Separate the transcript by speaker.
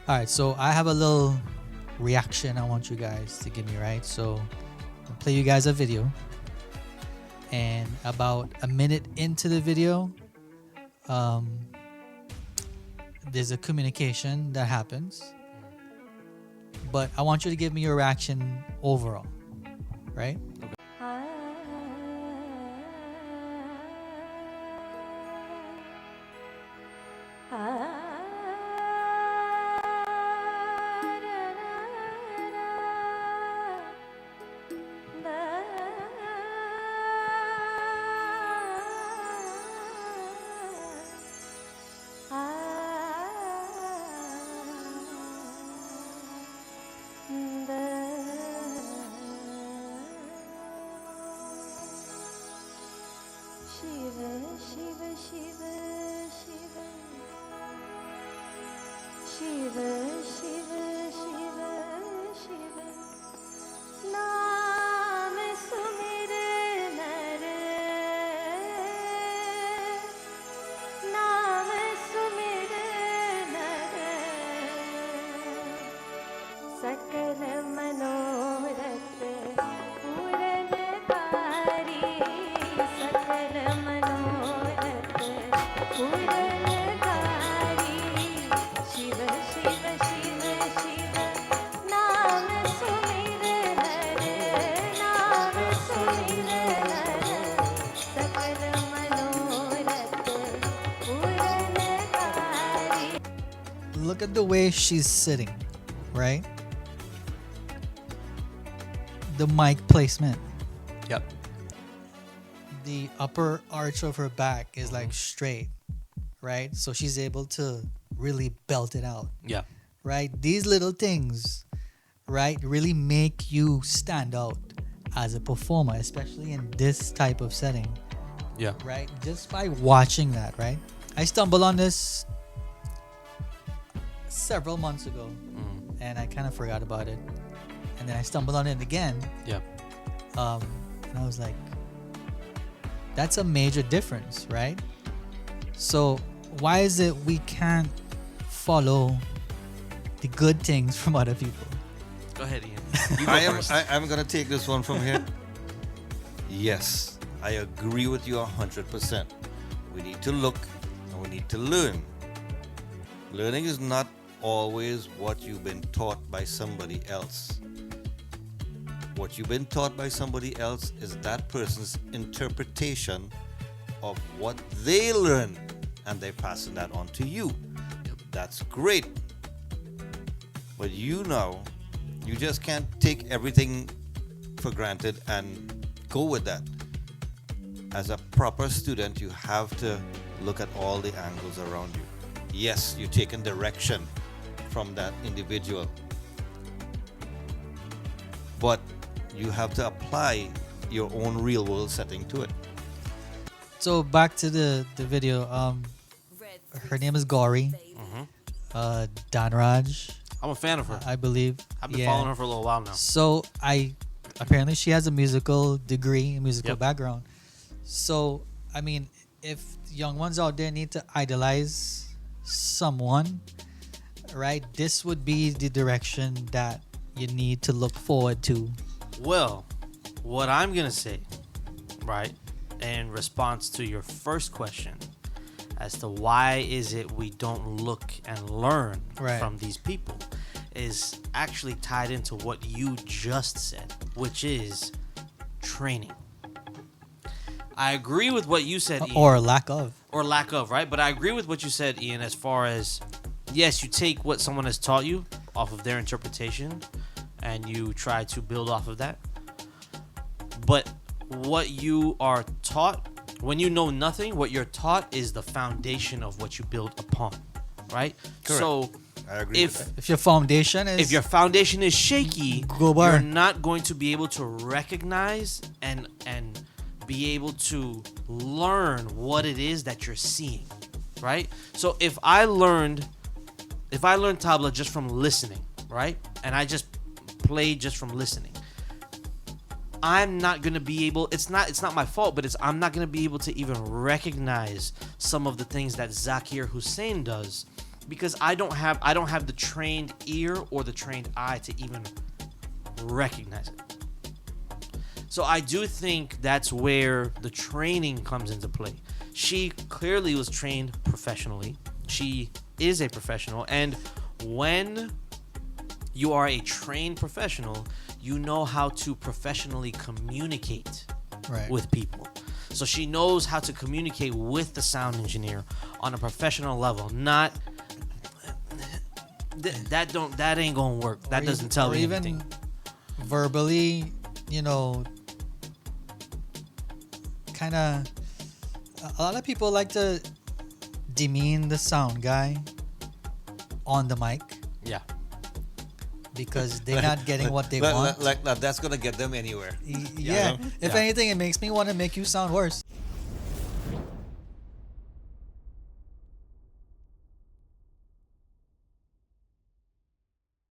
Speaker 1: All right, so I have a little reaction I want you guys to give me, right? So I'll play you guys a video, and about a minute into the video, there's a communication that happens, but I want you to give me your reaction overall, right?
Speaker 2: Shiva, Shiva, Shiva, Shiva, Shiva, Shiva, Shiva, Shiva. Naam sumire nare, naam sumire nare, sakala manorat puran kari, sakala manorat puran kari. Shiva, Shiva, Shiva, Shiva, naam sumire nare, naam sumire nare, sakala manorat puran kari.
Speaker 1: Look at the way she's sitting, right? The mic placement.
Speaker 3: Yep.
Speaker 1: The upper arch of her back is like straight, right? So she's able to really belt it out,
Speaker 3: Yeah.
Speaker 1: right? These little things, right, really make you stand out as a performer, especially in this type of setting,
Speaker 3: Yeah.
Speaker 1: right? Just by watching that, right? I stumbled on this several months ago and I kind of forgot about it. And then I stumbled on it again,
Speaker 3: Yeah.
Speaker 1: and I was like, that's a major difference, right? So why is it we can't follow the good things from other people?
Speaker 3: Go ahead, Ian. You go first.
Speaker 4: I'm gonna take this one from here. Yes, I agree with you 100%. We need to look and we need to learn. Learning is not always what you've been taught by somebody else. What you've been taught by somebody else is that person's interpretation of what they learned, and they're passing that on to you. That's great. But you know, you just can't take everything for granted and go with that. As a proper student, you have to look at all the angles around you. Yes, you're taking direction from that individual, but you have to apply your own real world setting to it.
Speaker 1: So back to the video. Her name is Gauri. Danraj,
Speaker 3: I'm a fan of her.
Speaker 1: I believe.
Speaker 3: I've been
Speaker 1: Yeah.
Speaker 3: following her for a little while now.
Speaker 1: So apparently she has a musical degree, a musical
Speaker 3: Yep.
Speaker 1: background. So I mean, if young ones out there need to idolize someone, right? This would be the direction that you need to look forward to.
Speaker 3: Well, what I'm going to say, right, in response to your first question as to why is it we don't look and learn
Speaker 1: Right.
Speaker 3: from these people is actually tied into what you just said, which is training. I agree with what you said, Ian.
Speaker 1: Or lack of.
Speaker 3: Or lack of, right? But I agree with what you said, Ian, as far as, yes, you take what someone has taught you off of their interpretation and you try to build off of that. But what you are taught, when you know nothing, what you're taught is the foundation of what you build upon, right?
Speaker 4: Correct.
Speaker 3: So
Speaker 4: I agree with
Speaker 3: if
Speaker 4: that.
Speaker 1: If your foundation is
Speaker 3: if your foundation is shaky,
Speaker 1: Go bar.
Speaker 3: you're not going to be able to recognize and be able to learn what it is that you're seeing, right? So if I learned tabla just from listening, right? And I just played just from listening. I'm not gonna be able. It's not my fault, but I'm not gonna be able to even recognize some of the things that Zakir Hussein does because I don't have the trained ear or the trained eye to even recognize it. So I do think that's where the training comes into play. She clearly was trained professionally. She is a professional, and when you are a trained professional, you know how to professionally communicate
Speaker 1: Right.
Speaker 3: with people. So she knows how to communicate with the sound engineer on a professional level. Not that ain't gonna work. That doesn't tell me anything.
Speaker 1: Even verbally, you know, kind of. A lot of people like to demean the sound guy on the mic
Speaker 3: Yeah.
Speaker 1: because they're not getting what they want.
Speaker 4: Like that's gonna get them anywhere.
Speaker 1: Yeah. If
Speaker 3: Yeah.
Speaker 1: anything, it makes me want to make you sound worse.